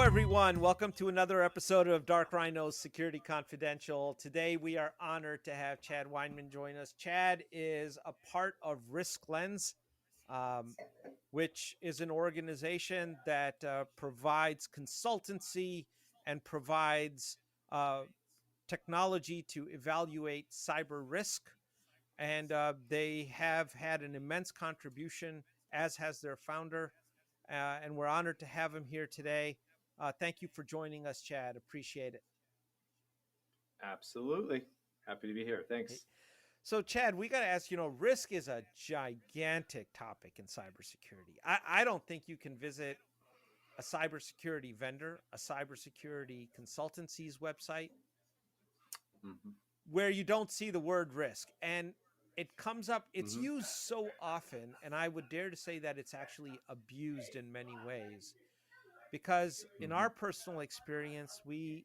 everyone. Welcome to another episode of Dark Rhino's Security Confidential. Today, we are honored to have Chad Weinman join us. Chad is a part of Risk Lens, which is an organization that provides consultancy and provides technology to evaluate cyber risk. And they have had an immense contribution, as has their founder. And we're honored to have him here today. Thank you for joining us, Chad. Appreciate it. Absolutely. Happy to be here. Hey, Thanks. so, Chad, we got to ask, risk is a gigantic topic in cybersecurity. I don't think you can visit a cybersecurity vendor, a cybersecurity consultancy's website hmm where you don't see the word risk. And it comes up, it's hmm used so often, and I would dare to say that it's actually abused in many ways. Because in hmm our personal experience, we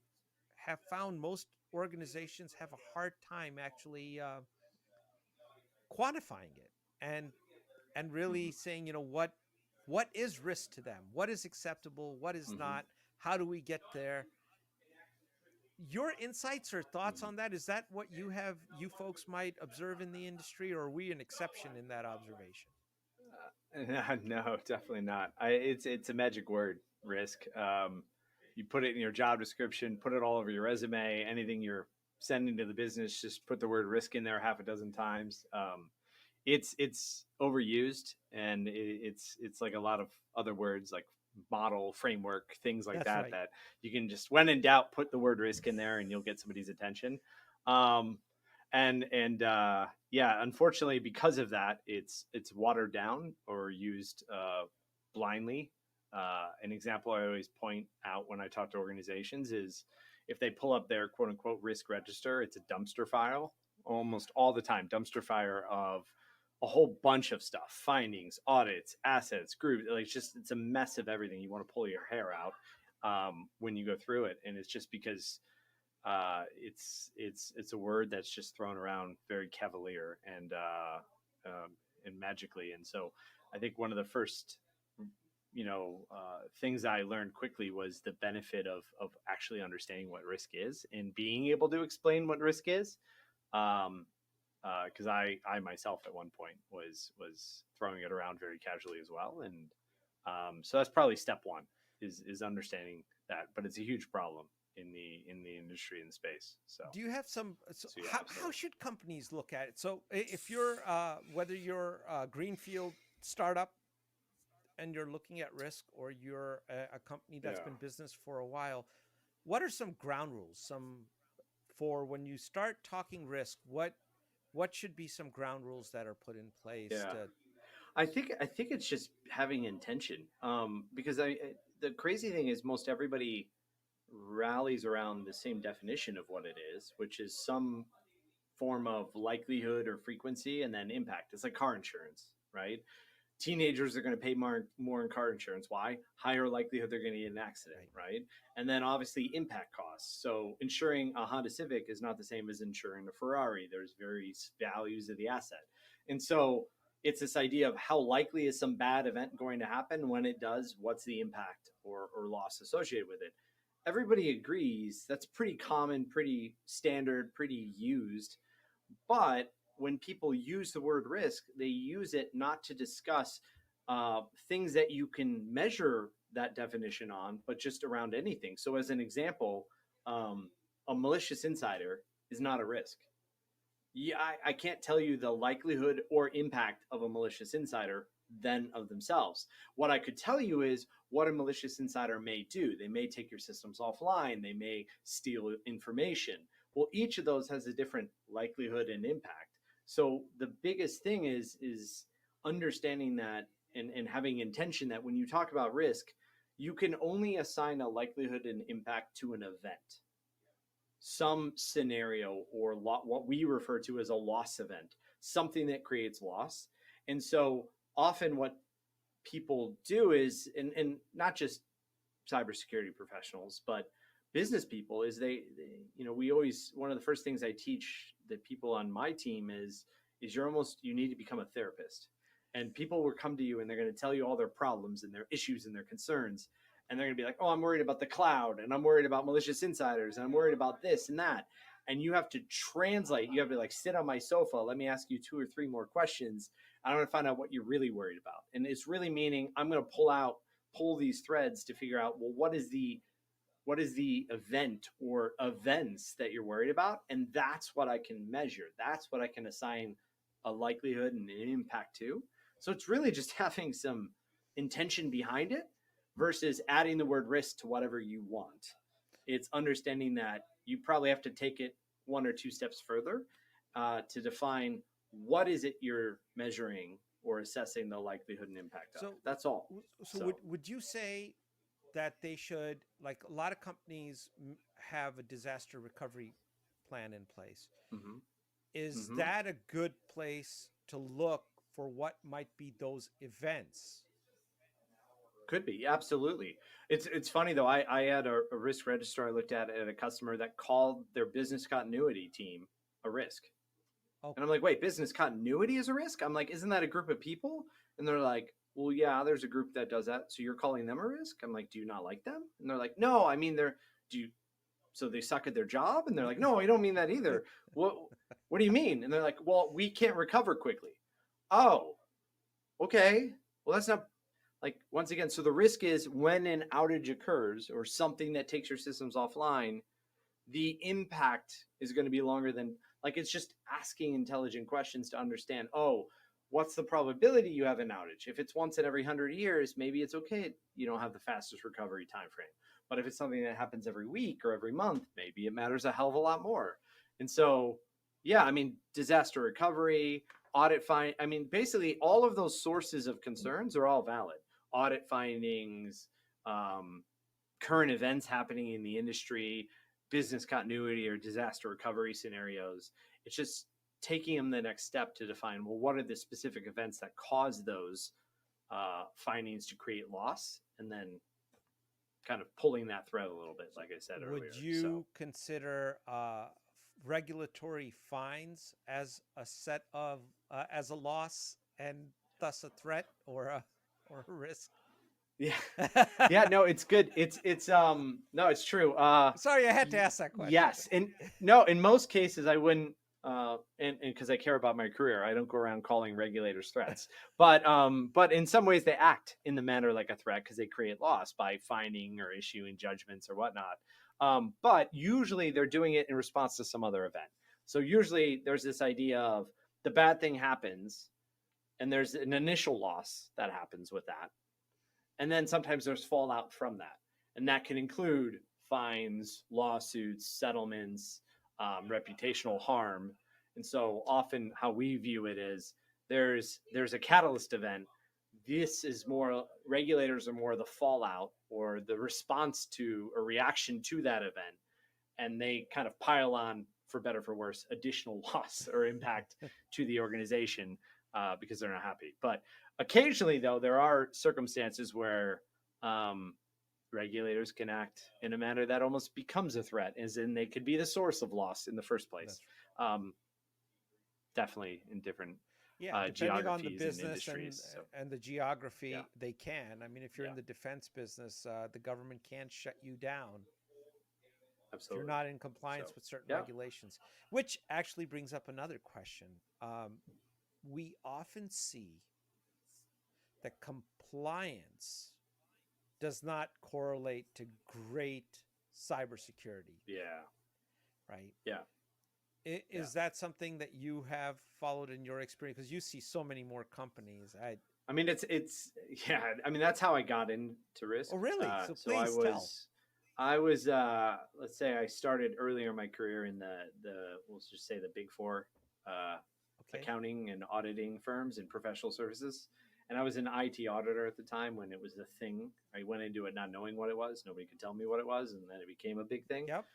have found most organizations have a hard time actually quantifying it and really hmm saying, what is risk to them, what is acceptable, what is hmm not, how do we get there? Your insights or thoughts hmm on that, is that what you folks might observe in the industry, or are we an exception in that observation? no, definitely not. It's a magic word, risk. You put it in your job description, put it all over your resume, anything you're sending to the business, just put the word risk in there half a dozen times. It's overused, and it's like a lot of other words like model, framework, things like That's that. right. That you can just, when in doubt, put the word risk in there, and you'll get somebody's attention. Um, and yeah, unfortunately, because of that, it's watered down or used blindly. An example I always point out when I talk to organizations is if they pull up their quote unquote risk register, it's a dumpster file almost all the time, dumpster fire of a whole bunch of stuff, findings, audits, assets, groups. Like, it's a mess of everything. You want to pull your hair out when you go through it, and it's just because it's a word that's just thrown around very cavalier and magically. And so I think one of the first things I learned quickly was the benefit of actually understanding what risk is and being able to explain what risk is. Um, because I myself at one point was throwing it around very casually as well, and so that's probably step one is understanding that, but it's a huge problem in the industry and space. So Do you have some, so so yeah, how absolutely. should companies look at it? So if you're whether you're a greenfield startup and you're looking at risk, or you're a company that's Yeah. been business for a while, what are some ground rules, some, for when you start talking risk, what should be some ground rules that are put in place Yeah. to? I think it's just having intention. Because the crazy thing is most everybody rallies around the same definition of what it is, which is some form of likelihood or frequency and then impact. It's like car insurance, right? Teenagers are going to pay more in car insurance. Why? Higher likelihood they're going to get in an accident, Right. right? And then obviously impact costs. So insuring a Honda Civic is not the same as insuring a Ferrari. There's various values of the asset. And so it's this idea of how likely is some bad event going to happen. When it does, what's the impact or loss associated with it? Everybody agrees that's pretty common, pretty standard, pretty used. But when people use the word risk, they use it not to discuss things that you can measure that definition on, but just around anything. So, as an example, a malicious insider is not a risk. Yeah, I can't tell you the likelihood or impact of a malicious insider than of themselves. What I could tell you is what a malicious insider may do. They may take your systems offline, they may steal information. Well, each of those has a different likelihood and impact. So the biggest thing is understanding that and having intention that when you talk about risk, you can only assign a likelihood and impact to an event, some scenario, or what we refer to as a loss event, something that creates loss. And so often what people do is, and not just cybersecurity professionals, but business people, is we always, one of the first things I teach the people on my team is you need to become a therapist. And people will come to you and they're going to tell you all their problems and their issues and their concerns. And they're going to be like, oh, I'm worried about the cloud, and I'm worried about malicious insiders, and I'm worried about this and that. And you have to translate. You have to like sit on my sofa. Let me ask you 2 or 3 more questions. I want to find out what you're really worried about. And it's really meaning I'm going to pull these threads to figure out, well, what is the event or events that you're worried about? And that's what I can measure. That's what I can assign a likelihood and an impact to. So it's really just having some intention behind it versus adding the word risk to whatever you want. It's understanding that you probably have to take it 1 or 2 steps further to define what is it you're measuring or assessing the likelihood and impact of. That's all. So would you say that they should, like a lot of companies have a disaster recovery plan in place? Mm-hmm. Is that a good place to look for what might be those events? Could be, absolutely. It's funny though. I had a risk register I looked at a customer that called their business continuity team a risk. Okay. And I'm like, wait, business continuity is a risk? I'm like, isn't that a group of people? And they're like, well, yeah, there's a group that does that. So you're calling them a risk? I'm like, do you not like them? And they're like, no, I mean, so they suck at their job? And they're like, no, I don't mean that either. What do you mean? And they're like, well, we can't recover quickly. Oh, okay. Well, that's not like, once again, so the risk is when an outage occurs or something that takes your systems offline, the impact is going to be longer than, like, it's just asking intelligent questions to understand, oh, what's the probability you have an outage? If it's once in every 100 years, maybe it's okay. You don't have the fastest recovery time frame. But if it's something that happens every week or every month, maybe it matters a hell of a lot more. And so, yeah, I mean, disaster recovery, audit find, I mean, basically all of those sources of concerns are all valid. Audit findings, current events happening in the industry, business continuity or disaster recovery scenarios. It's just taking them the next step to define, well, what are the specific events that cause those findings to create loss, and then kind of pulling that thread a little bit, like I said earlier. Would you consider regulatory fines as a set of as a loss and thus a threat or a risk? Yeah. Yeah, no, it's good. It's no, it's true. Sorry, I had to ask that question. Yes. And no, in most cases I wouldn't and because I care about my career, I don't go around calling regulators threats. But in some ways they act in the manner like a threat because they create loss by finding or issuing judgments or whatnot. But usually they're doing it in response to some other event. So usually there's this idea of the bad thing happens and there's an initial loss that happens with that. And then sometimes there's fallout from that. And that can include fines, lawsuits, settlements, reputational harm. And so often how we view it is there's a catalyst event. This is more, regulators are more the fallout or the response to a reaction to that event. And they kind of pile on, for better or for worse, additional loss or impact to the organization because they're not happy. But occasionally, though, there are circumstances where regulators can act in a manner that almost becomes a threat, as in they could be the source of loss in the first place. Definitely in different depending on the geographies business and industries. and the geography, Yeah. they can. I mean, if you're in the defense business, the government can shut you down. Absolutely. If you're not in compliance with certain regulations, which actually brings up another question. We often see that compliance does not correlate to great cybersecurity. Yeah. Right? Yeah. Is that something that you have followed in your experience? Because you see so many more companies. I mean, it's yeah. I mean, that's how I got into risk. Oh, really? So please tell. I was let's say I started earlier in my career in the let's just say the big four accounting and auditing firms and professional services. And I was an IT auditor at the time when it was a thing. I went into it not knowing what it was. Nobody could tell me what it was. And then it became a big thing. Yep.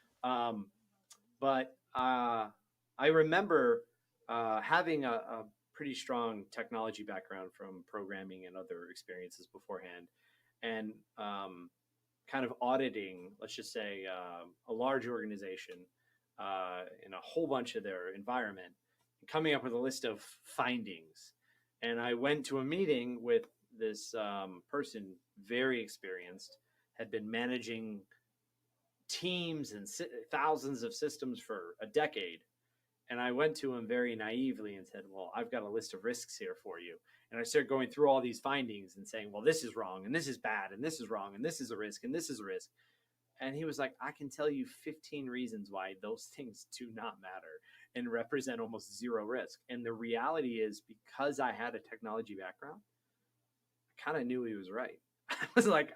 But I remember having a pretty strong technology background from programming and other experiences beforehand. And kind of auditing, let's just say, a large organization in a whole bunch of their environment, and coming up with a list of findings. And I went to a meeting with this person, very experienced, had been managing teams and thousands of systems for a decade. And I went to him very naively and said, well, I've got a list of risks here for you. And I started going through all these findings and saying, well, this is wrong, and this is bad, and this is wrong, and this is a risk, and this is a risk. And he was like, I can tell you 15 reasons why those things do not matter and represent almost zero risk. And the reality is, because I had a technology background, I kind of knew he was right. I was like,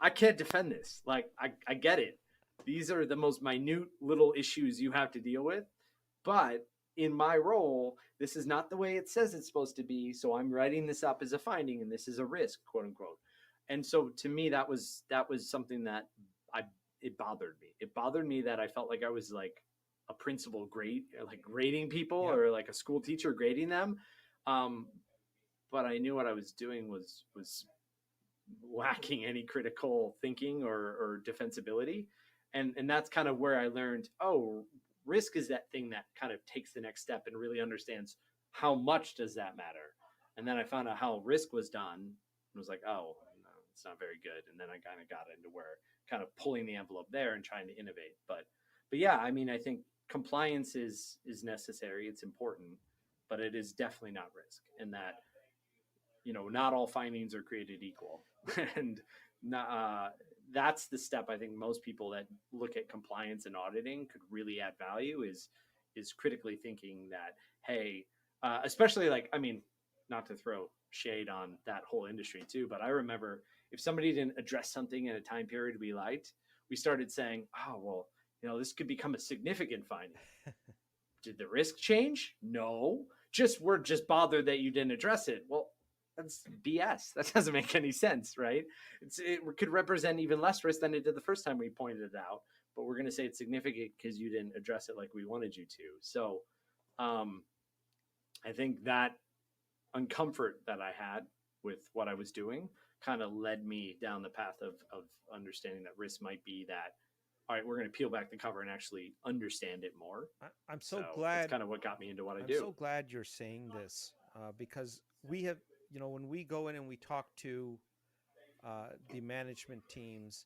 I can't defend this. Like, I get it. These are the most minute little issues you have to deal with. But in my role, this is not the way it says it's supposed to be. So I'm writing this up as a finding, and this is a risk, quote unquote. And so to me, that was something that it bothered me. It bothered me that I felt like I was like a principal grading people, Yep. or like a school teacher grading them. But I knew what I was doing was lacking any critical thinking or defensibility. And that's kind of where I learned, oh, risk is that thing that kind of takes the next step and really understands how much does that matter. And then I found out how risk was done and was like, oh, no, it's not very good. And then I kind of got into where kind of pulling the envelope there and trying to innovate. But yeah, I mean, I think compliance is necessary. It's important, but it is definitely not risk. And that, not all findings are created equal. And that's the step I think most people that look at compliance and auditing could really add value is critically thinking that, hey, especially not to throw shade on that whole industry too, but I remember if somebody didn't address something in a time period we liked, we started saying, oh, well, this could become a significant finding. Did the risk change? No, we're just bothered that you didn't address it. Well, that's BS. That doesn't make any sense, right? It could represent even less risk than it did the first time we pointed it out, but we're going to say it's significant because you didn't address it like we wanted you to. So I think that uncomfort that I had with what I was doing kind of led me down the path of understanding that risk might be that, all right, we're going to peel back the cover and actually understand it more. I'm so glad. That's kind of what got me into what I do. I'm so glad you're saying this because we have, when we go in and we talk to the management teams,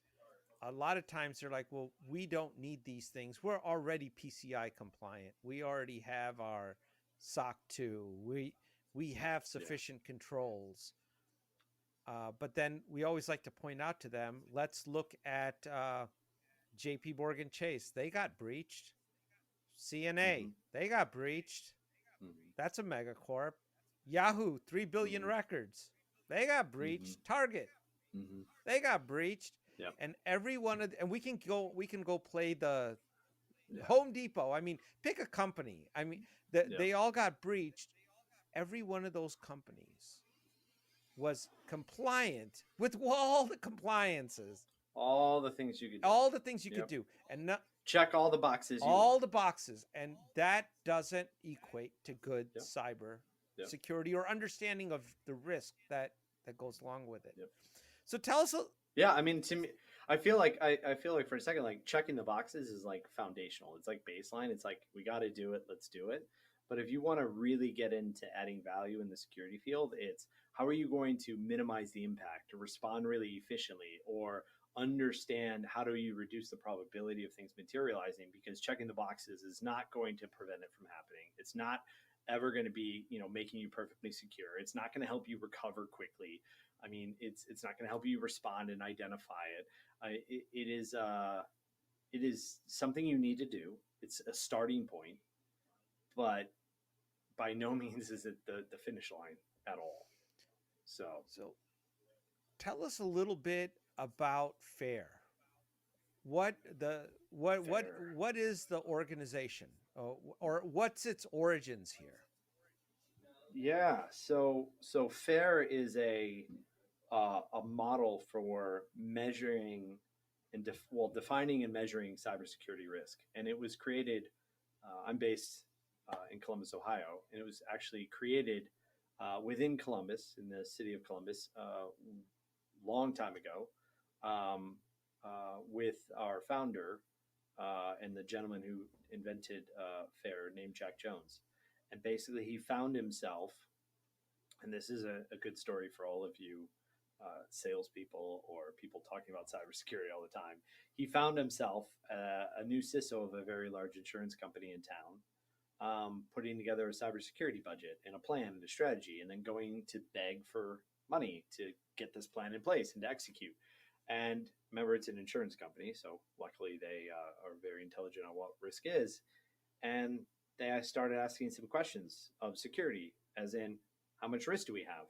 a lot of times they're like, well, we don't need these things. We're already PCI compliant. We already have our SOC 2. We have sufficient controls. But then we always like to point out to them, let's look at JP Morgan Chase. They got breached. CNA, they got breached. That's a megacorp. Yahoo, 3 billion records. They got breached. Target, they got breached. Yep. And every one of and we can go play the Home Depot. I mean, pick a company. I mean, they all got breached. Every one of those companies was compliant with all the compliances. All the things you could do. All the things you could do. And not, check all the boxes. The boxes. And that doesn't equate to good cyber security or understanding of the risk that goes along with it. So tell us. I mean, to me, I feel like for a second, like checking the boxes is like foundational. It's like baseline. It's like, we got to do it. Let's do it. But if you want to really get into adding value in the security field, it's how are you going to minimize the impact, to respond really efficiently, or understand how do you reduce the probability of things materializing, because checking the boxes is not going to prevent it from happening. It's not ever going to be, making you perfectly secure. It's not going to help you recover quickly. I mean, it's not going to help you respond and identify it. It is something you need to do. It's a starting point, but by no means is it the finish line at all. So tell us a little bit about FAIR. What is the organization, or what's its origins here? Yeah, so FAIR is a model for measuring and defining and measuring cybersecurity risk, and it was created. I'm based in Columbus, Ohio, and it was actually created within Columbus, in the city of Columbus, long time ago, with our founder and the gentleman who invented FAIR, named Jack Jones. And basically, he found himself, and this is a good story for all of you salespeople or people talking about cybersecurity all the time. He found himself a new CISO of a very large insurance company in town, putting together a cybersecurity budget and a plan and a strategy, and then going to beg for money to get this plan in place and to execute. And remember, it's an insurance company, so luckily they are very intelligent on what risk is. And they started asking some questions of security, as in, how much risk do we have?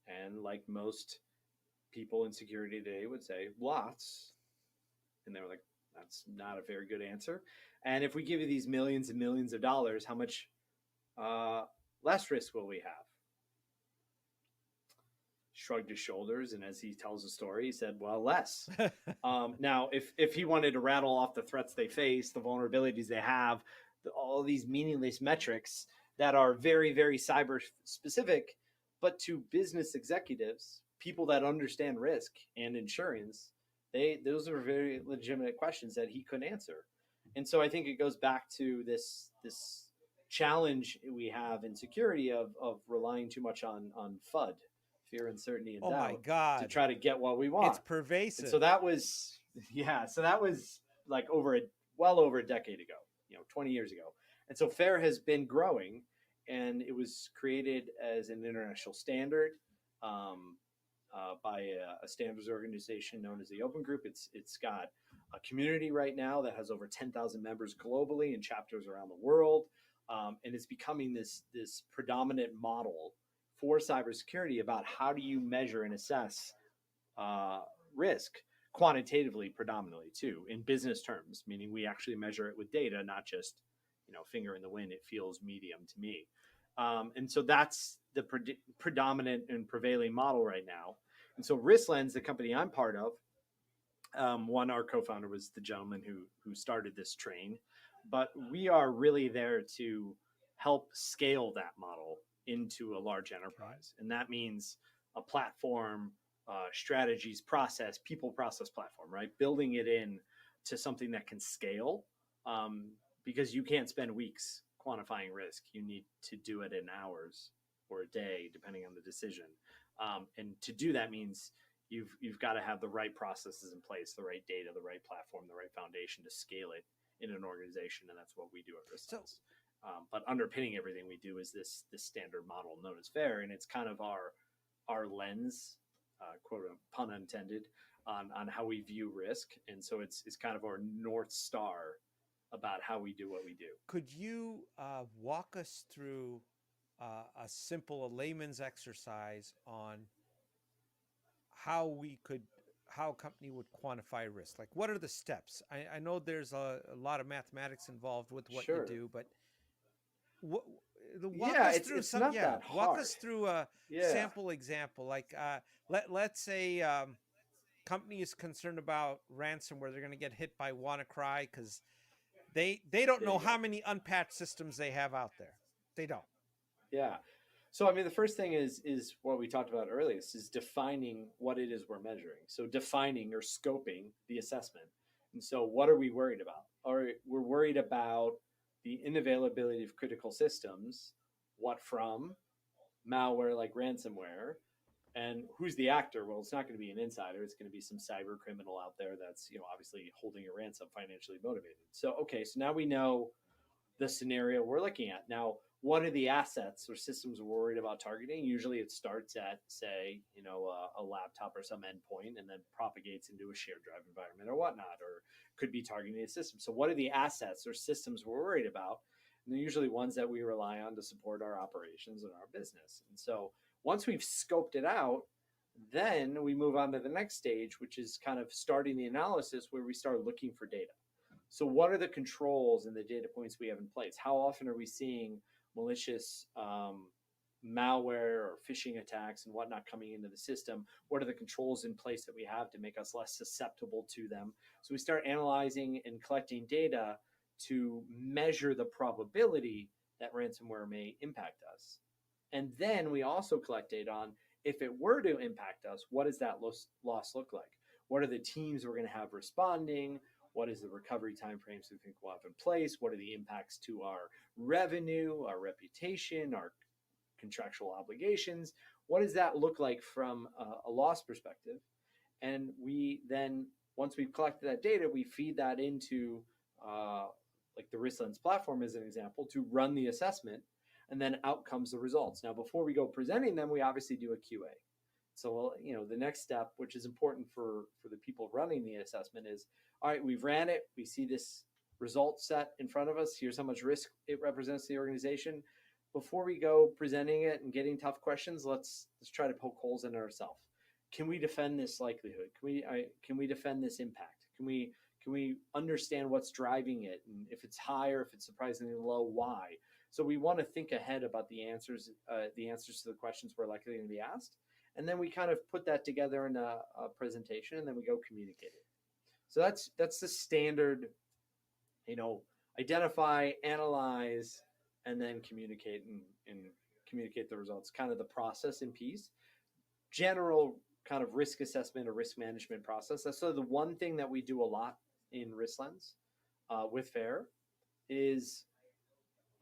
And like most people in security today would say, lots. And they were like, that's not a very good answer. And if we give you these millions and millions of dollars, how much less risk will we have? Shrugged his shoulders, and as he tells the story, he said, well, less. Now, if he wanted to rattle off the threats they face, the vulnerabilities they have, all these meaningless metrics that are very, very cyber specific, but to business executives, people that understand risk and insurance, those are very legitimate questions that he couldn't answer. And so I think it goes back to this challenge we have in security of relying too much on FUD, fear, uncertainty, and Oh doubt, my God, to try to get what we want. It's pervasive. And so that was like well over a decade ago, 20 years ago. And so FAIR has been growing, and it was created as an international standard by a standards organization known as the Open Group. It's got a community right now that has over 10,000 members globally and chapters around the world, and it's becoming this predominant model for cybersecurity about how do you measure and assess risk quantitatively, predominantly too, in business terms, meaning we actually measure it with data, not just finger in the wind. It feels medium to me. And so that's the predominant and prevailing model right now. And so RiskLens, the company I'm part of, our co-founder was the gentleman who started this train, but we are really there to help scale that model into a large enterprise. And that means a platform, strategies, process, people process platform, right? Building it in to something that can scale, because you can't spend weeks quantifying risk. You need to do it in hours or a day, depending on the decision. And to do that means you've got to have the right processes in place, the right data, the right platform, the right foundation to scale it in an organization. And that's what we do at RiskLens. But underpinning everything we do is this standard model known as FAIR, and it's kind of our lens, quote pun intended, on how we view risk. And so it's kind of our North Star about how we do what we do. Could you walk us through a layman's exercise on how a company would quantify risk? Like, what are the steps? I know there's a lot of mathematics involved with what you do, but walk us through a sample example. Like, let's say company is concerned about ransomware. They're going to get hit by WannaCry because they don't know how many unpatched systems they have out there. They don't. Yeah. So, I mean, the first thing is what we talked about earlier, is defining what it is we're measuring. So defining or scoping the assessment. And so what are we worried about? We're worried about the unavailability of critical systems. What from? Malware like ransomware. And who's the actor? Well, it's not going to be an insider. It's going to be some cyber criminal out there that's, obviously holding a ransom, financially motivated. So, okay, so now we know the scenario we're looking at. Now, what are the assets or systems we're worried about targeting? Usually it starts at, say, a laptop or some endpoint, and then propagates into a shared drive environment or whatnot, or could be targeting a system. So what are the assets or systems we're worried about? And they're usually ones that we rely on to support our operations and our business. And so once we've scoped it out, then we move on to the next stage, which is kind of starting the analysis, where we start looking for data. So what are the controls and the data points we have in place? How often are we seeing malicious malware or phishing attacks and whatnot coming into the system? What are the controls in place that we have to make us less susceptible to them? So we start analyzing and collecting data to measure the probability that ransomware may impact us. And then we also collect data on, if it were to impact us, what does that loss look like? What are the teams we're going to have responding? What is the recovery timeframes we think we'll have in place? What are the impacts to our revenue, our reputation, our contractual obligations? what does that look like from a loss perspective? And we then, once we've collected that data, we feed that into like the RiskLens platform as an example to run the assessment, and then out comes the results. Now, before we go presenting them, we obviously do a QA. So, the next step, which is important for the people running the assessment, is, all right, we've ran it. We see this result set in front of us. Here's how much risk it represents to the organization. Before we go presenting it and getting tough questions, let's try to poke holes in ourselves. Can we defend this likelihood? Can we defend this impact? Can we understand what's driving it? And if it's high or if it's surprisingly low, why? So we want to think ahead about the answers to the questions we're likely going to be asked. And then we kind of put that together in a presentation, and then we go communicate it. So that's the standard, identify, analyze, and then communicate and communicate the results, kind of the process in piece. General kind of risk assessment or risk management process. That's sort of the one thing that we do a lot in RiskLens with FAIR is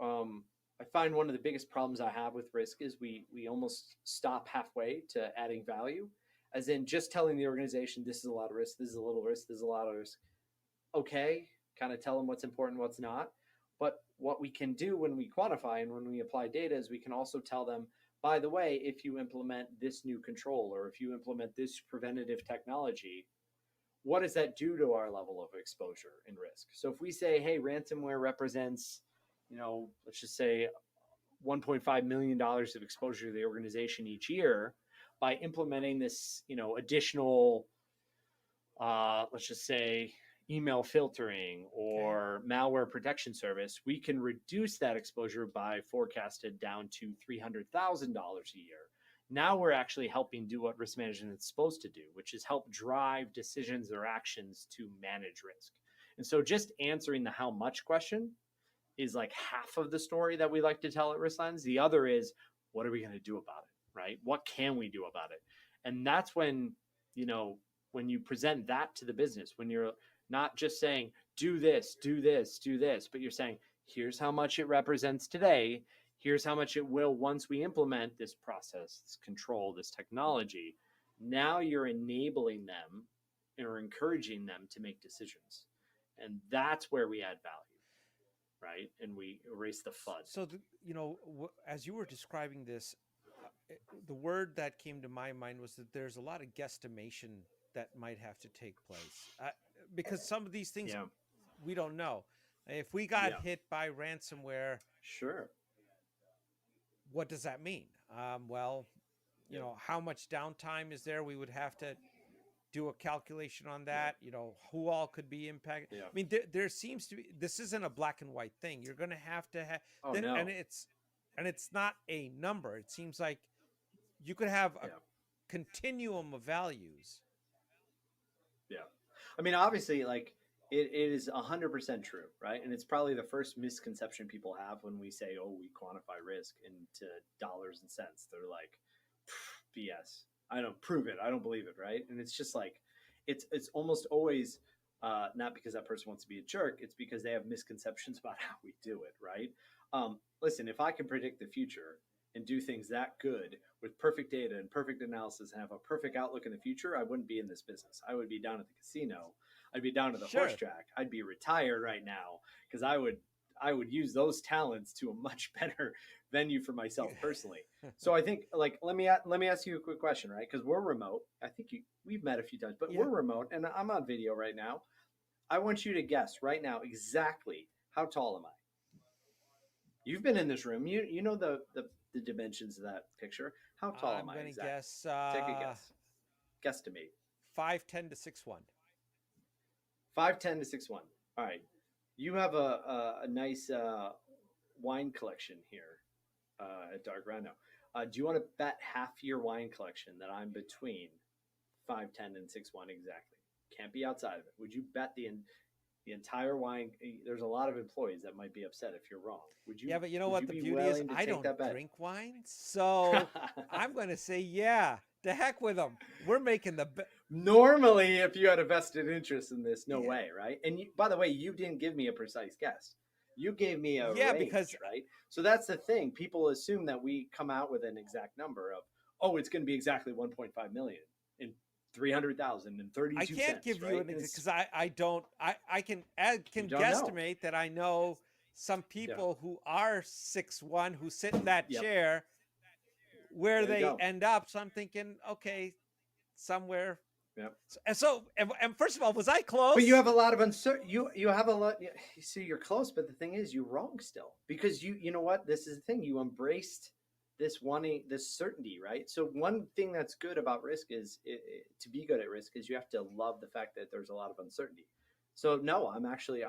I find one of the biggest problems I have with risk is we almost stop halfway to adding value, as in just telling the organization, this is a lot of risk, this is a little risk, this is a lot of risk. Okay, kind of tell them what's important, what's not. But what we can do when we quantify and when we apply data is we can also tell them, by the way, if you implement this new control or if you implement this preventative technology, what does that do to our level of exposure and risk? So if we say, hey, ransomware represents, let's just say $1.5 million of exposure to the organization each year, by implementing this, additional, let's just say, email filtering or malware protection service, we can reduce that exposure by forecasted down to $300,000 a year. Now we're actually helping do what risk management is supposed to do, which is help drive decisions or actions to manage risk. And so just answering the how much question is like half of the story that we like to tell at RiskLens. The other is, what are we going to do about it, right? What can we do about it? And that's when, when you present that to the business, when you're not just saying, do this, do this, do this, but you're saying, here's how much it represents today. Here's how much it will once we implement this process, this control, this technology. Now you're enabling them or encouraging them to make decisions. And that's where we add value, right? And we erase the FUD. So, as you were describing this, the word that came to my mind was that there's a lot of guesstimation that might have to take place. Because some of these things we don't know. If we got hit by ransomware, sure, what does that mean? How much downtime is there? We would have to do a calculation on that. Who all could be impacted. I mean, there seems to be. This isn't a black and white thing. You're going to have to have, and it's not a number. It seems like you could have a continuum of values. Yeah. I mean, obviously, like it is 100% true, right? And it's probably the first misconception people have when we say, oh, we quantify risk into dollars and cents. They're like, BS. I don't prove it. I don't believe it, right? And it's just like, it's almost always not because that person wants to be a jerk. It's because they have misconceptions about how we do it, right? Listen, if I can predict the future and do things that good with perfect data and perfect analysis and have a perfect outlook in the future, I wouldn't be in this business. I would be down at the casino. I'd be down at the horse track. I'd be retired right now because I would use those talents to a much better venue for myself personally. So I think, like, let me ask you a quick question, right? Because we're remote. I think we've met a few times, but we're remote, and I'm on video right now. I want you to guess right now exactly how tall am I? You've been in this room. You know the dimensions of that picture. How tall am I? I'm going to guess. Take a guess. Guesstimate. 5'10" to 6'1". 5'10" to 6'1". All right. You have a nice wine collection here at Dark Rhino. Do you want to bet half your wine collection that I'm between 5'10" and 6'1" exactly? Can't be outside of it. Would you bet the entire wine? There's a lot of employees that might be upset if you're wrong. Would you? Yeah, but you know what the beauty is? I don't drink wine, so I'm going to say to heck with them. We're making the bet. Normally, if you had a vested interest in this, no way, right? And by the way, you didn't give me a precise guess. You gave me a range, because right? So that's the thing. People assume that we come out with an exact number of, oh, it's going to be exactly 1.5 million and 300,000 and 32 I cents. can't give you an example because I can You don't know. guesstimate that I know some Yeah. people who are 6'1" who sit in that Yep. chair where There you they go. end up. So I'm thinking, okay, somewhere. Yep. And first of all, was I close? But you have a lot of uncertainty. You have a lot. You see, you're close, but the thing is, you're wrong still because you know what? This is the thing. You embraced this certainty, right? So one thing that's good about risk is to be good at risk is you have to love the fact that there's a lot of uncertainty. So no, I'm actually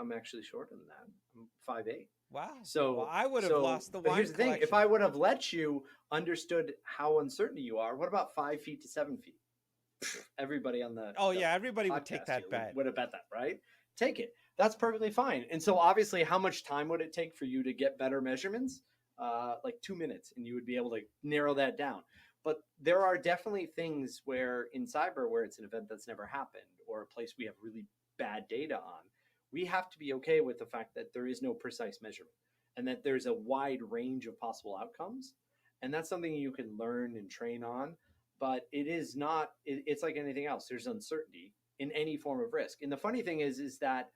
shorter than that. I'm 5'8". Wow. So well, I would have lost the But wine here's the thing: collection. if I would have let you understood how uncertain you are, what about 5 feet to 7 feet? Everybody on the everybody would take that bet. Would have bet that, right? Take it. That's perfectly fine. And so obviously, how much time would it take for you to get better measurements? Like 2 minutes, and you would be able to narrow that down. But there are definitely things where in cyber, where it's an event that's never happened or a place we have really bad data on, we have to be okay with the fact that there is no precise measurement and that there's a wide range of possible outcomes. And that's something you can learn and train on. But it is not, it's like anything else. There's uncertainty in any form of risk. And the funny thing is that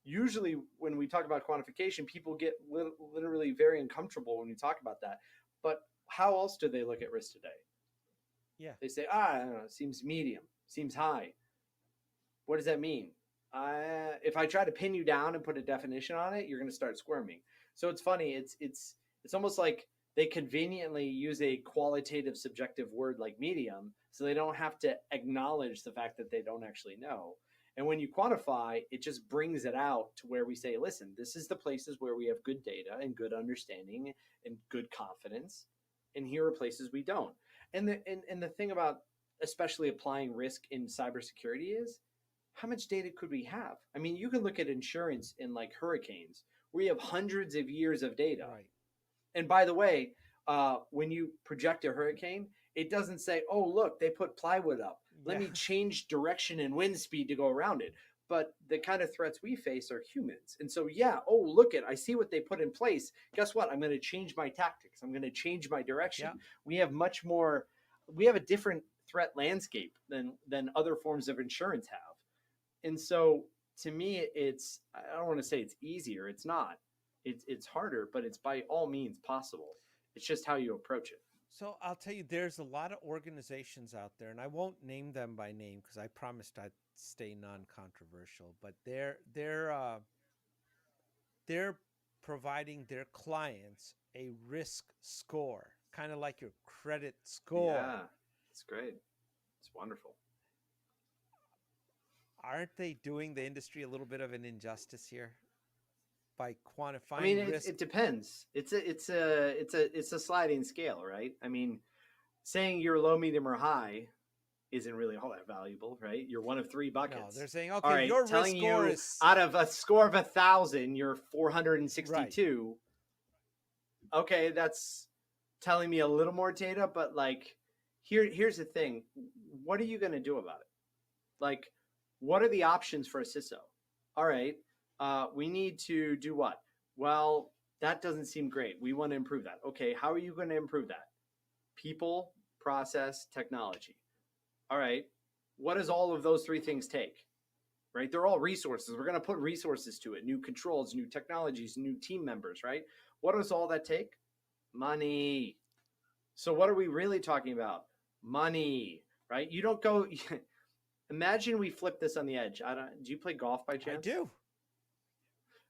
usually when we talk about quantification, people get literally very uncomfortable when we talk about that. But how else do they look at risk today? Yeah. They say, I don't know, it seems medium, seems high. What does that mean? If I try to pin you down and put a definition on it, you're going to start squirming. So it's funny. It's almost like they conveniently use a qualitative subjective word like medium, so they don't have to acknowledge the fact that they don't actually know. And when you quantify, it just brings it out to where we say, listen, this is the places where we have good data and good understanding and good confidence. And here are places we don't. And the thing about especially applying risk in cybersecurity is, how much data could we have? I mean, you can look at insurance in like hurricanes, where you have hundreds of years of data. Right. And by the way, when you project a hurricane, it doesn't say, oh, look, they put plywood up. Let me change direction and wind speed to go around it. But the kind of threats we face are humans. And so, look I see what they put in place. Guess what? I'm going to change my tactics. I'm going to change my direction. Yeah. We have a different threat landscape than other forms of insurance have. And so to me, I don't want to say it's easier. It's not. It's harder, but it's by all means possible. It's just how you approach it. So I'll tell you, there's a lot of organizations out there, and I won't name them by name because I promised I'd stay non-controversial. But they're providing their clients a risk score, kind of like your credit score. Yeah, it's great. It's wonderful. Aren't they doing the industry a little bit of an injustice here by quantifying risk? It depends. It's a sliding scale, right? I mean, saying you're low, medium, or high isn't really all that valuable, right? You're one of three buckets. No, they're saying, okay, your risk score is out of a score of 1,000, you're 462. Right. Okay, that's telling me a little more data, but like, here's the thing: what are you going to do about it? Like, what are the options for a CISO? All right, we need to do what? Well, that doesn't seem great. We want to improve that. Okay, how are you going to improve that? People, process, technology. All right, what does all of those three things take? Right? They're all resources. We're going to put resources to it, new controls, new technologies, new team members, right? What does all that take? Money. So what are we really talking about? Money, right? You don't go... Imagine we flip this on the edge. Do you play golf by chance? I do.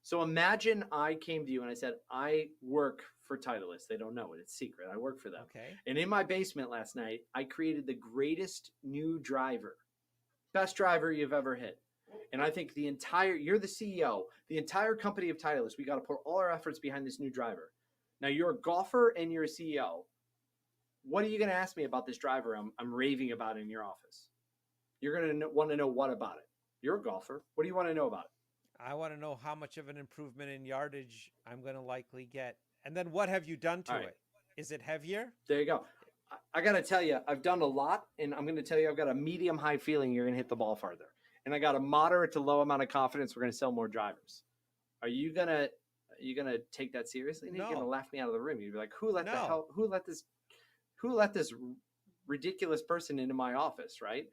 So imagine I came to you and I said, I work for Titleist. They don't know it. It's secret. I work for them. Okay. And in my basement last night, I created the greatest new driver. Best driver you've ever hit. And I think you're the CEO, the entire company of Titleist, we got to put all our efforts behind this new driver. Now you're a golfer and you're a CEO. What are you going to ask me about this driver I'm raving about in your office? You're going to want to know what about it. You're a golfer. What do you want to know about it? I want to know how much of an improvement in yardage I'm going to likely get. And then what have you done to it? Is it heavier? There you go. I got to tell you, I've done a lot, and I'm going to tell you I've got a medium-high feeling you're going to hit the ball farther. And I got a moderate to low amount of confidence we're going to sell more drivers. Are you going to take that seriously? No. You're going to laugh me out of the room. You'd be like, who let this ridiculous person into my office, right?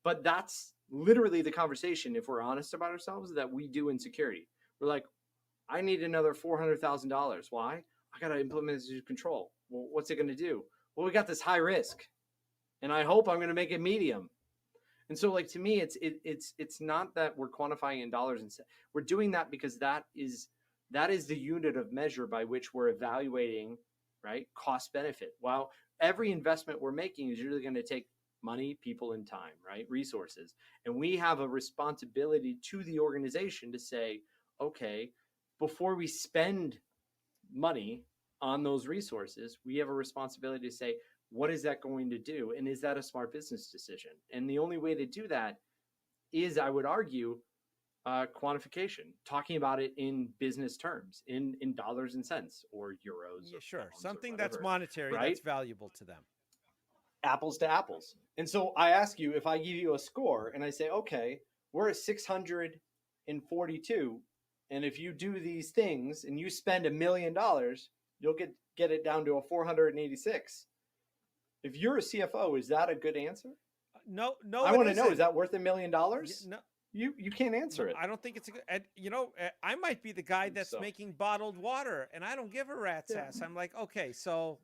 But that's literally the conversation, if we're honest about ourselves, that we do in security. We're like, I need another $400,000. Why? I got to implement this new control. Well, what's it going to do? Well, we got this high risk, and I hope I'm going to make it medium. And so, like, to me, it's not that we're quantifying in dollars and cents. We're doing that because that is the unit of measure by which we're evaluating, right, cost benefit. While every investment we're making is usually going to take money, people, and time, right, resources, and we have a responsibility to the organization to say, okay, before we spend money on those resources, we have a responsibility to say, what is that going to do? And is that a smart business decision? And the only way to do that is, I would argue, quantification, talking about it in business terms, in dollars and cents or euros. Yeah, or sure. pounds Something or that's whatever, monetary, right? that's valuable to them. Apples to apples. And so I ask you, if I give you a score and I say, okay, we're at 642, and if you do these things and you spend $1 million, you'll get it down to a 486. If you're a CFO, is that a good answer? No, I want to know, isn't. is that worth $1 million? No, You can't answer it. I don't think it's a good. I might be the guy that's making bottled water, and I don't give a rat's ass. I'm like, okay, so.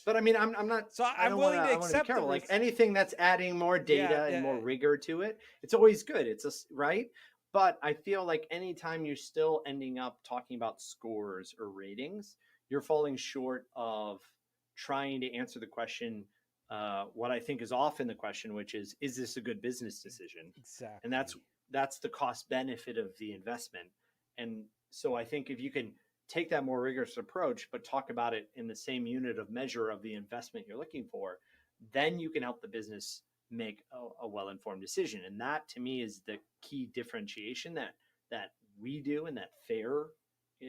But I mean, I'm not. So I'm willing to accept the risk. Like anything that's adding more data and more rigor to it, it's always good. It's right. But I feel like anytime you're still ending up talking about scores or ratings, you're falling short of trying to answer the question, what I think is often the question, which is this a good business decision? Exactly. And that's the cost benefit of the investment. And so I think if you can take that more rigorous approach, but talk about it in the same unit of measure of the investment you're looking for, then you can help the business make a well-informed decision. And that, to me, is the key differentiation that we do and that FAIR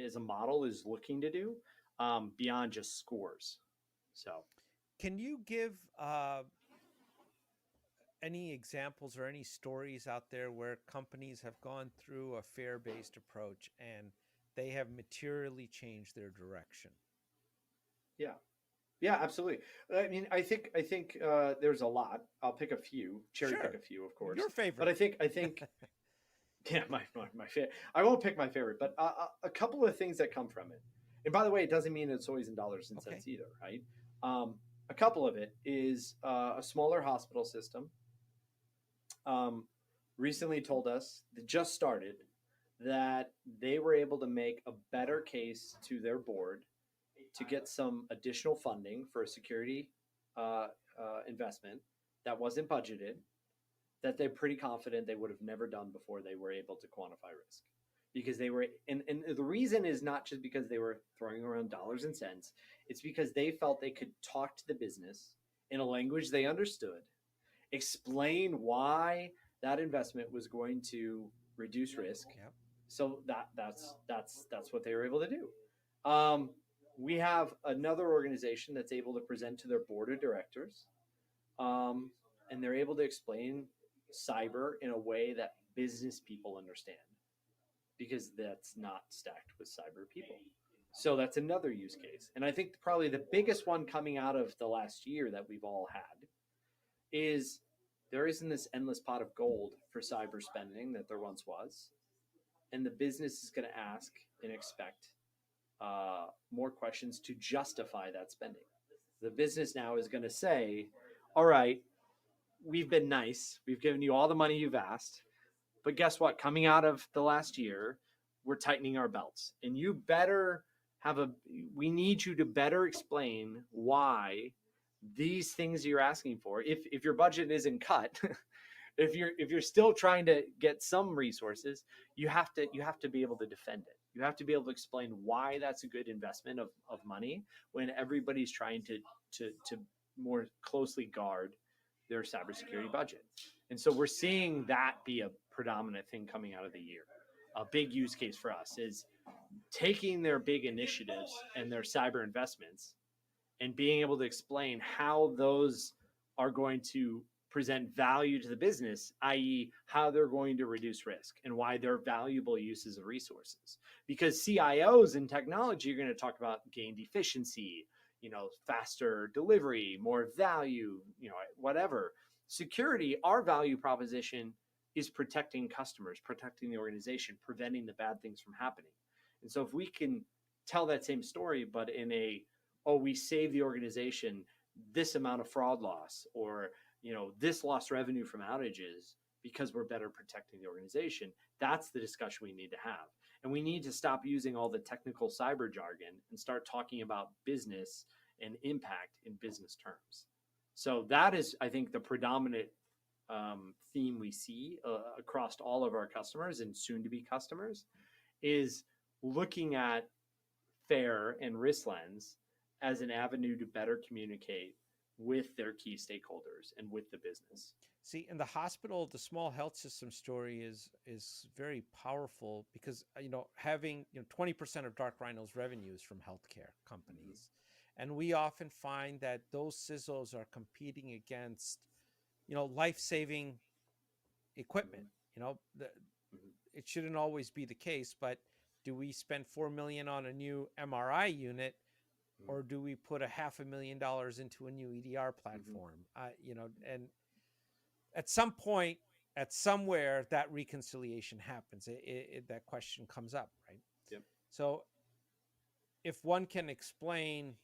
as a model is looking to do, beyond just scores. So can you give any examples or any stories out there where companies have gone through a FAIR-based approach and they have materially changed their direction? Yeah, absolutely. I mean, I think there's a lot. I'll pick a few, pick a few, of course. Your favorite. But I think yeah, my favorite. I won't pick my favorite, but a couple of things that come from it. And by the way, it doesn't mean it's always in dollars and cents either, right? A couple of it is a smaller hospital system recently told us, that just started, that they were able to make a better case to their board to get some additional funding for a security investment that wasn't budgeted, that they're pretty confident they would have never done before they were able to quantify risk. Because they were, and the reason is not just because they were throwing around dollars and cents, it's because they felt they could talk to the business in a language they understood, explain why that investment was going to reduce risk. Yep. So that's what they were able to do. We have another organization that's able to present to their board of directors, and they're able to explain cyber in a way that business people understand, because that's not stacked with cyber people. So that's another use case. And I think probably the biggest one coming out of the last year that we've all had is there isn't this endless pot of gold for cyber spending that there once was. And the business is going to ask and expect more questions to justify that spending. The business now is going to say, all right, we've been nice. We've given you all the money you've asked. But guess what? Coming out of the last year, we're tightening our belts. And you better we need you to better explain why these things you're asking for, if your budget isn't cut, if you're still trying to get some resources, you have to be able to defend it. You have to be able to explain why that's a good investment of money when everybody's trying to more closely guard their cybersecurity budget. And so we're seeing that be a predominant thing coming out of the year. A big use case for us is taking their big initiatives and their cyber investments and being able to explain how those are going to present value to the business, i.e. how they're going to reduce risk and why they're valuable uses of resources. Because CIOs in technology are going to talk about gained efficiency, faster delivery, more value, whatever. Security, our value proposition is protecting customers, protecting the organization, preventing the bad things from happening. And so if we can tell that same story, but in we save the organization this amount of fraud loss, or, this lost revenue from outages because we're better protecting the organization, that's the discussion we need to have. And we need to stop using all the technical cyber jargon and start talking about business and impact in business terms. So that is, I think, the predominant theme we see across all of our customers and soon to be customers, is looking at FAIR and risk lens as an avenue to better communicate with their key stakeholders and with the business. See, in the hospital, the small health system story is very powerful because having 20% of Dark Rhino's revenue is from healthcare companies, and we often find that those CISOs are competing against life-saving equipment. It shouldn't always be the case, but do we spend $4 million on a new MRI unit, or do we put $500,000 into a new EDR platform? And at some point, somewhere, that reconciliation happens. That question comes up, right? Yep. So if one can explain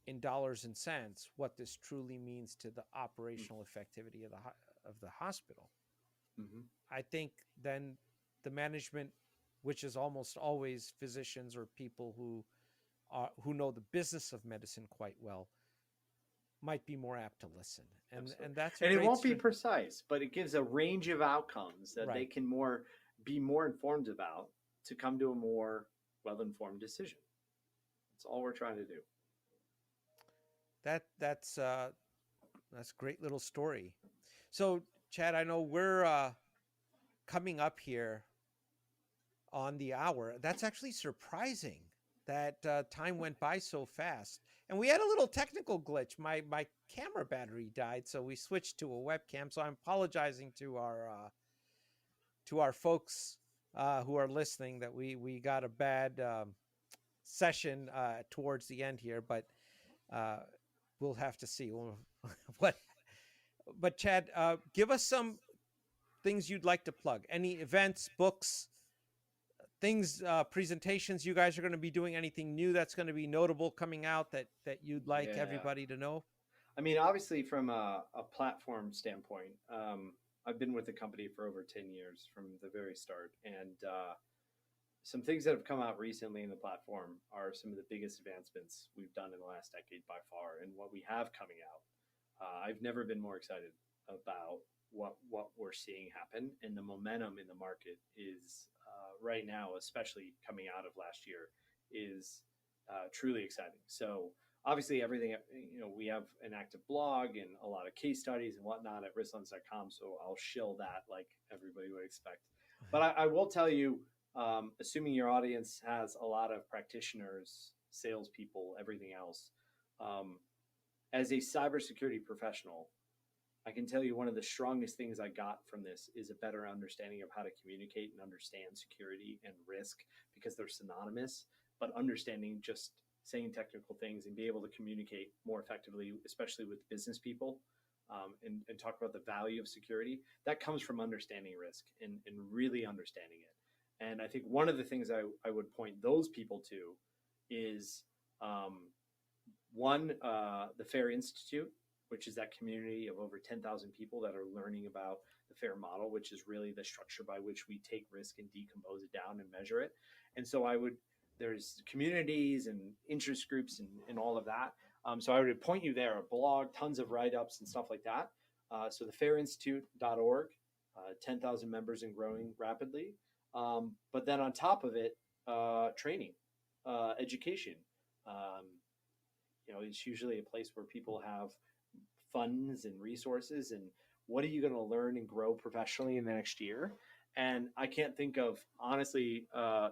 in dollars and cents what this truly means to the operational effectivity of the hospital, I think then the management, which is almost always physicians or people who know the business of medicine quite well, might be more apt to listen. And that's it won't be precise, but it gives a range of outcomes that they can be more informed about to come to a more well-informed decision. That's all we're trying to do. That's a great little story. So, Chad, I know we're coming up here on the hour. That's actually surprising that time went by so fast. And we had a little technical glitch. My camera battery died, so we switched to a webcam. So I'm apologizing to our folks who are listening that we got a bad session towards the end here, but we'll have to see what. But Chad, give us some things you'd like to plug. Any events, books, things, presentations you guys are going to be doing, anything new that's going to be notable coming out that you'd like everybody to know? I mean, obviously from a platform standpoint, I've been with the company for over 10 years from the very start. And some things that have come out recently in the platform are some of the biggest advancements we've done in the last decade by far. And what we have coming out, I've never been more excited about what we're seeing happen. And the momentum in the market is right now, especially coming out of last year, is truly exciting. So obviously everything, we have an active blog and a lot of case studies and whatnot at risklens.com. So I'll shill that like everybody would expect. But I will tell you, assuming your audience has a lot of practitioners, salespeople, everything else, as a cybersecurity professional, I can tell you one of the strongest things I got from this is a better understanding of how to communicate and understand security and risk, because they're synonymous, but understanding just saying technical things and be able to communicate more effectively, especially with business people, and talk about the value of security, that comes from understanding risk and really understanding it. And I think one of the things I would point those people to is the FAIR Institute, which is that community of over 10,000 people that are learning about the FAIR model, which is really the structure by which we take risk and decompose it down and measure it. And so there's communities and interest groups and all of that. So I would point you there, a blog, tons of write-ups and stuff like that. So the fairinstitute.org, 10,000 members and growing rapidly. But then on top of it, training, education. It's usually a place where people have funds and resources, and what are you going to learn and grow professionally in the next year? And I can't think of, honestly,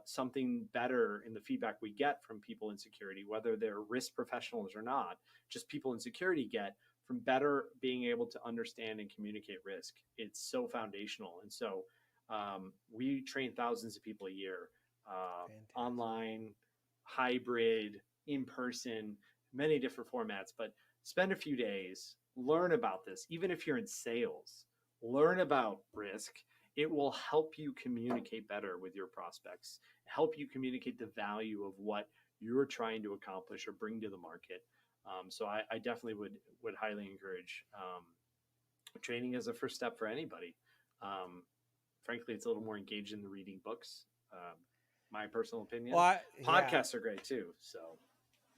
something better in the feedback we get from people in security, whether they're risk professionals or not, just people in security get from better being able to understand and communicate risk. It's so foundational. And so we train thousands of people a year, online, hybrid, in person, many different formats, but spend a few days, learn about this. Even if you're in sales, learn about risk. It will help you communicate better with your prospects, help you communicate the value of what you're trying to accomplish or bring to the market. So I definitely would highly encourage training as a first step for anybody. Frankly, it's a little more engaged in the reading books. My personal opinion. Well, Podcasts are great too. So,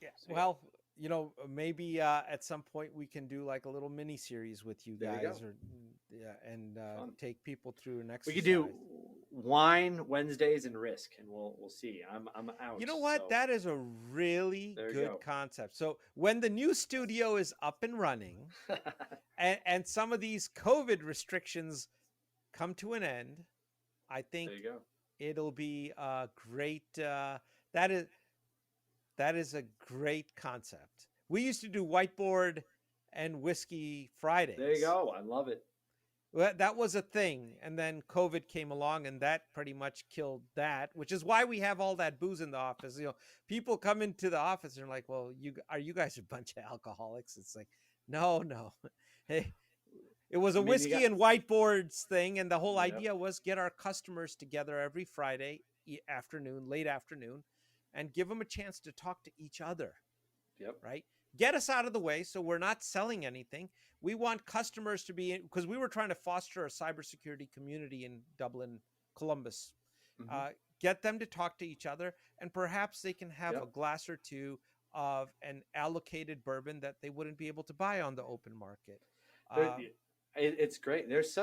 yeah. Well, maybe at some point we can do like a little mini series with you guys, and take people through an exercise. We could do wine Wednesdays and risk, and we'll see. I'm out. You know what? So. That is a really good concept. So when the new studio is up and running, and some of these COVID restrictions come to an end, I think it'll be a great. That is a great concept. We used to do whiteboard and whiskey Fridays. There you go. I love it. Well, that was a thing, and then COVID came along, and that pretty much killed that. Which is why we have all that booze in the office. People come into the office and are like, "Well, are you guys a bunch of alcoholics?" It's like, no. Hey, it was a whiskey and whiteboards thing, and the whole idea was get our customers together every Friday afternoon, late afternoon, and give them a chance to talk to each other. Yep. Right. Get us out of the way so we're not selling anything. We want customers to be, because we were trying to foster a cybersecurity community in Dublin, Columbus. Get them to talk to each other, and perhaps they can have a glass or two of an allocated bourbon that they wouldn't be able to buy on the open market. It's great. There's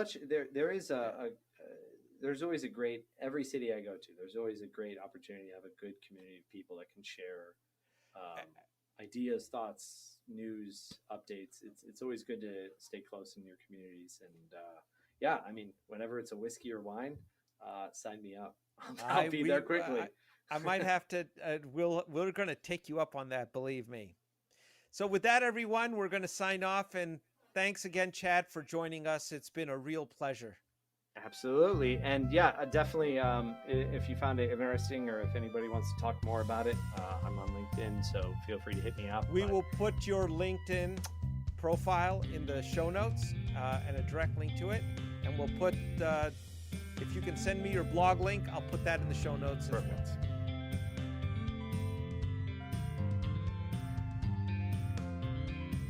always a great, every city I go to, there's always a great opportunity to have a good community of people that can share ideas, thoughts, news, updates. It's always good to stay close in your communities. And whenever it's a whiskey or wine, sign me up. I'll be there quickly. I might have to. We're going to take you up on that. Believe me. So with that, everyone, we're going to sign off. And thanks again, Chad, for joining us. It's been a real pleasure. Absolutely. And definitely, if you found it interesting or if anybody wants to talk more about it, I'm on LinkedIn, so feel free to hit me up. We will put your LinkedIn profile in the show notes and a direct link to it. And we'll put, if you can send me your blog link, I'll put that in the show notes. Perfect. As well.